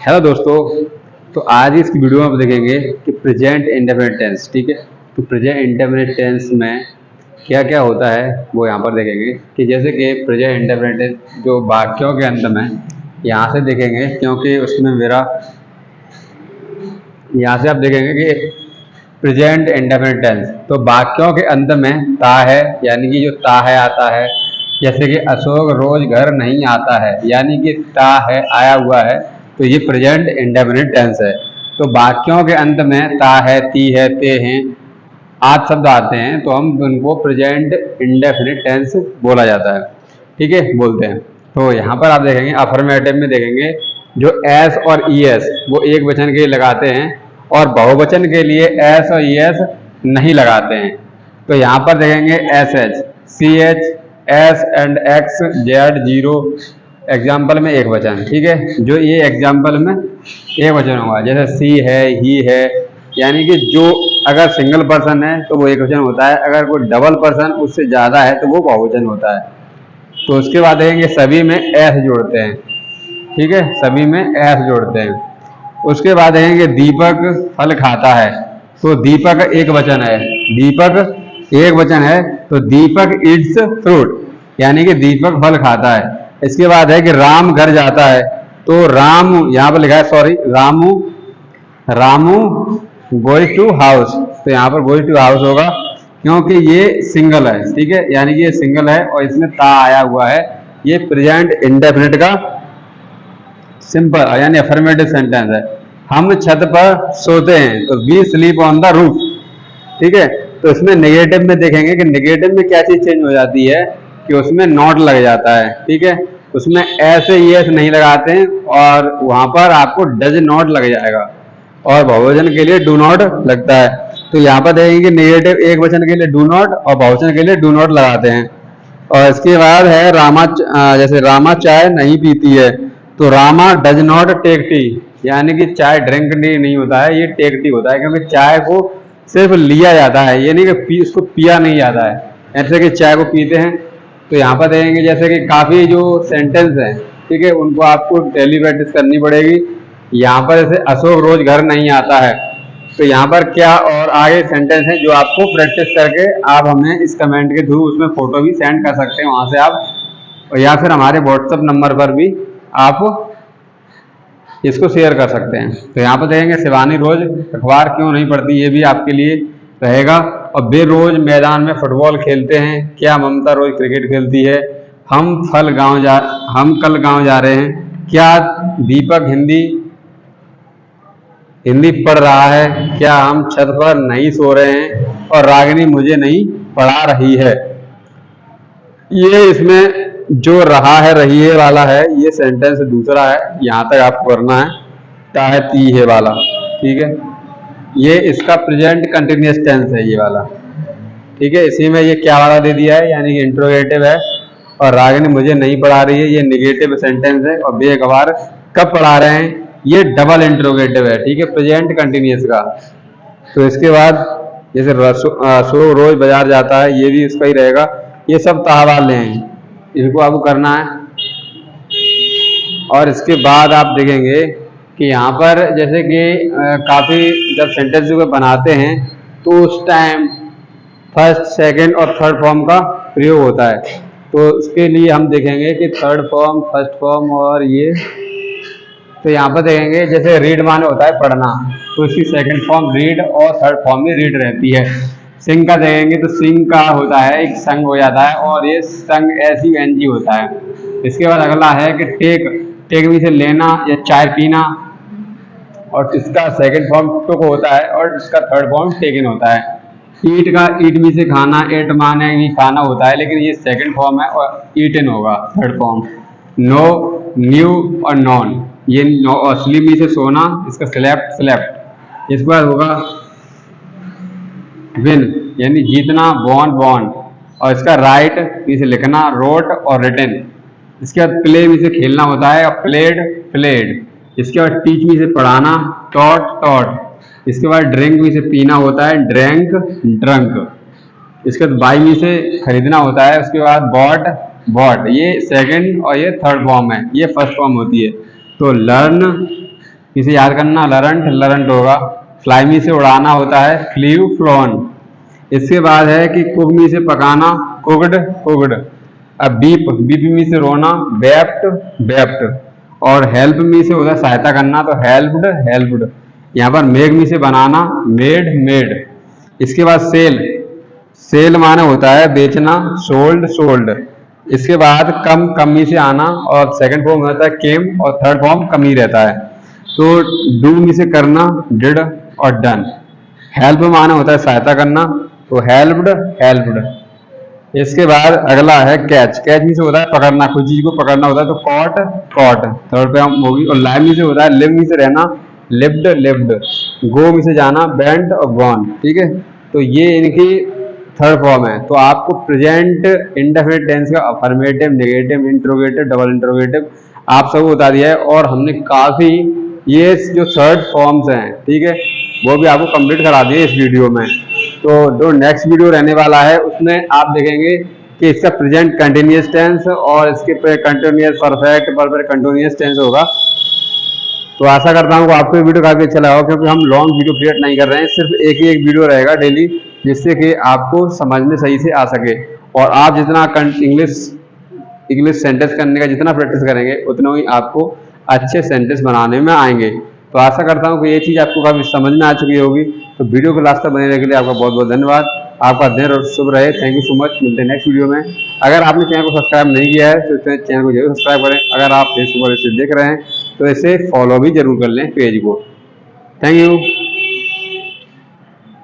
Hello दोस्तों। तो आज इस वीडियो में आप देखेंगे कि प्रेजेंट इंडेफिनिट टेंस। ठीक है, तो प्रेजेंट इंडेफिनिट टेंस में क्या क्या होता है वो यहाँ पर देखेंगे कि जैसे कि प्रेजेंट इंडेफिनिट टेंस जो वाक्यों के अंत में यहाँ से देखेंगे, क्योंकि उसमें मेरा यहाँ से आप देखेंगे कि प्रेजेंट इंडेफिनिट टेंस तो वाक्यों के अंत में ता है, यानी कि जो ता है आता है। जैसे कि अशोक रोज घर नहीं आता है, यानी कि ता है आया हुआ है, तो ये प्रेजेंट इंडेफिनिट टेंस है। तो वाक्यों के अंत में ता है, ती है, ते हैं आदि शब्द आते हैं, तो हम उनको प्रेजेंट इंडेफिनिट टेंस बोला जाता है। ठीक है, बोलते हैं। तो यहाँ पर आप देखेंगे अफर्मेटिव में देखेंगे जो एस और ई एस वो एक वचन के लिए लगाते हैं और बहुवचन के लिए एस और ई एस नहीं लगाते हैं। तो यहाँ पर देखेंगे s h, c h, s and x, z, zero example में एक वचन। ठीक है, जो ये एग्जाम्पल में एक वचन होगा। जैसे सी है, ही है, यानी कि जो अगर सिंगल पर्सन है तो वो एक वचन होता है, अगर कोई डबल पर्सन उससे ज़्यादा है तो वो बहुवचन होता है। तो उसके बाद देखेंगे सभी में एस जोड़ते हैं। ठीक है, सभी में एस जोड़ते हैं। उसके बाद देखेंगे दीपक फल खाता है, तो दीपक एक वचन है, दीपक एक वचन है, तो दीपक इट्स फ्रूट, यानी कि दीपक फल खाता है। इसके बाद है कि राम घर जाता है, तो राम यहाँ पर लिखा है, sorry, Ramu, Ramu goes to house, तो यहाँ पर गोइज टू हाउस होगा क्योंकि ये सिंगल है। ठीक है, यानी कि ये सिंगल है और इसमें ता आया हुआ है। ये प्रेजेंट इंडेफिनिट का सिंपल यानी अफर्मेटिव सेंटेंस है। हम छत पर सोते हैं, तो we sleep on the roof. ठीक है, तो इसमें नेगेटिव में देखेंगे कि नेगेटिव में क्या चीज चेंज हो जाती है कि उसमें नॉट लग जाता है। ठीक है, उसमें ऐसे यस नहीं लगाते हैं और वहां पर आपको डज नॉट लग जाएगा और बहुवचन के लिए डू नॉट लगता है। तो यहाँ पर देखेंगे नेगेटिव एक वचन के लिए डू नॉट और बहुवचन के लिए डू नॉट लगाते हैं। और इसके बाद है रामा, जैसे रामा चाय नहीं पीती है, तो Rama does not take tea, यानी कि चाय ड्रिंक नहीं होता है, ये टेक टी होता है, क्योंकि चाय को सिर्फ लिया जाता है, ये नहीं कि उसको पिया नहीं जाता है। ऐसे कि चाय को पीते हैं। तो यहाँ पर देखेंगे जैसे कि काफ़ी जो सेंटेंस हैं, ठीक है, उनको आपको डेली प्रैक्टिस करनी पड़ेगी। यहाँ पर जैसे अशोक रोज घर नहीं आता है, तो यहाँ पर क्या और आगे सेंटेंस है जो आपको प्रैक्टिस करके आप हमें इस कमेंट के थ्रू उसमें फोटो भी सेंड कर सकते हैं वहाँ से आप, और या फिर हमारे व्हाट्सएप नंबर पर भी आप इसको शेयर कर सकते हैं। तो यहाँ पर देखेंगे शिवानी रोज अखबार क्यों नहीं पढ़ती, ये भी आपके लिए रहेगा। और वे रोज मैदान में फुटबॉल खेलते हैं, क्या ममता रोज क्रिकेट खेलती है। हम कल गांव जा रहे हैं, क्या दीपक हिंदी पढ़ रहा है, क्या हम छत पर नहीं सो रहे हैं, और रागिनी मुझे नहीं पढ़ा रही है। ये इसमें जो रहा है रही है वाला है, ये सेंटेंस दूसरा है, यहाँ तक आपको करना है, चाहे ती है वाला। ठीक है, ये इसका प्रेजेंट कंटिन्यूअस टेंस है ये वाला। ठीक है, इसी में ये क्या वाला दे दिया है, यानी कि इंट्रोगेटिव है। और रागिनी मुझे नहीं पढ़ा रही है, ये नेगेटिव सेंटेंस है। और बेखबर कब पढ़ा रहे हैं, ये डबल इंट्रोगेटिव है। ठीक है, प्रेजेंट कंटिन्यूअस का। तो इसके बाद जैसे सो रोज बाजार जाता है, ये भी इसका ही रहेगा। ये सब तावाले हैं, इनको आपको करना है। और इसके बाद आप देखेंगे कि यहाँ पर जैसे कि काफ़ी जब सेंटेंस को बनाते हैं तो उस टाइम फर्स्ट, सेकंड और थर्ड फॉर्म का प्रयोग होता है। तो उसके लिए हम देखेंगे कि थर्ड फॉर्म, फर्स्ट फॉर्म और ये, तो यहाँ पर देखेंगे जैसे रीड माने होता है पढ़ना, तो इसकी सेकंड फॉर्म रीड और थर्ड फॉर्म में रीड रहती है। सिंग का देखेंगे तो सिंग का होता है एक संग हो जाता है, और ये संग SUNG होता है। इसके बाद अगला है कि टेक भी से लेना या चाय पीना, और इसका सेकंड फॉर्म टुक होता है और इसका थर्ड फॉर्म टेकन होता है। ईट का ईट भी से खाना, एट माने भी खाना होता है, लेकिन ये सेकंड फॉर्म है और ईटन होगा थर्ड फॉर्म। नो, न्यू और नॉन, ये स्लीप भी से सोना, इसका स्लेप्ट। इसके बाद होगा विन यानी जीतना, बॉन्ड, और इसका राइट भी से लिखना, रोट और रिटन। इसके बाद प्ले भी से खेलना होता है, और प्लेड। इसके बाद टीच भी से पढ़ाना, टॉट। इसके बाद ड्रिंक भी से पीना होता है, ड्रंक। इसके बाद बाई भी से खरीदना होता है, उसके बाद बॉट। ये सेकंड और ये थर्ड फॉर्म है, ये फर्स्ट फॉर्म होती है। तो लर्न, इसे याद करना, लरंट लरंट होगा। फ्लाई मी से उड़ाना होता है फ्लीव फ्लोन। इसके बाद है कि कुक मी से पकाना, कुकड कुकड। अब बीप बीप मी से रोना, बेप्ट बेप्ट। और हेल्प मी से होता है सहायता करना, तो हेल्प्ड हेल्प्ड। यहाँ पर मेक मी से बनाना, मेड मेड। इसके बाद सेल, सेल माने होता है बेचना, सोल्ड सोल्ड। इसके बाद कम कमी से आना, और सेकंड फॉर्म होता है केम, और थर्ड फॉर्म कमी रहता है। तो डू मी से करना, डिड और डन। हेल्प माने होता है सहायता करना, तो हेल्प्ड हेल्प्ड। इसके बाद अगला है कैच, कैच मी से होता है पकड़ना, कुछ चीज को पकड़ना होता है, तो कॉट कॉट थर्ड पे हम होगी। और लाइव मी से होता है, लिव मी से रहना, लिव्ड लिव्ड। गो मी से जाना, बेंट और गॉन। ठीक है, तो ये इनकी थर्ड फॉर्म है। तो आपको प्रेजेंट इंडेफिनिट टेंस का affirmative, negative, interrogative, double interrogative आप सबको बता दिया है। और हमने काफी ये जो थर्ड फॉर्म्स हैं, ठीक है, वो भी आपको कंप्लीट करा दिए इस वीडियो में। तो जो नेक्स्ट वीडियो रहने वाला है उसमें आप देखेंगे कि इसका प्रेजेंट कंटिन्यूअस टेंस और इसके continuous perfect, perfect continuous tense होगा। तो आशा करता हूँ कि आपको वीडियो काफी अच्छा लगा, क्योंकि हम लॉन्ग वीडियो क्रिएट नहीं कर रहे हैं, सिर्फ एक ही एक वीडियो रहेगा डेली, जिससे कि आपको समझ में सही से आ सके। और आप जितना इंग्लिश सेंटेंस करने का जितना प्रैक्टिस करेंगे, उतना ही आपको अच्छे सेंटेंस बनाने में आएंगे। तो आशा करता हूँ कि ये चीज़ आपको काफ़ी समझ में आ चुकी होगी। तो वीडियो को लास्ट तक बने रहने के लिए आपका बहुत बहुत धन्यवाद। आपका दिन शुभ रहे। Thank you so much. मिलते हैं नेक्स्ट वीडियो में। अगर आपने चैनल को सब्सक्राइब नहीं किया है तो चैनल को जरूर सब्सक्राइब करें। अगर आप फेसबुक पर इसे देख रहे हैं तो इसे फॉलो भी जरूर कर लें पेज को। Thank you.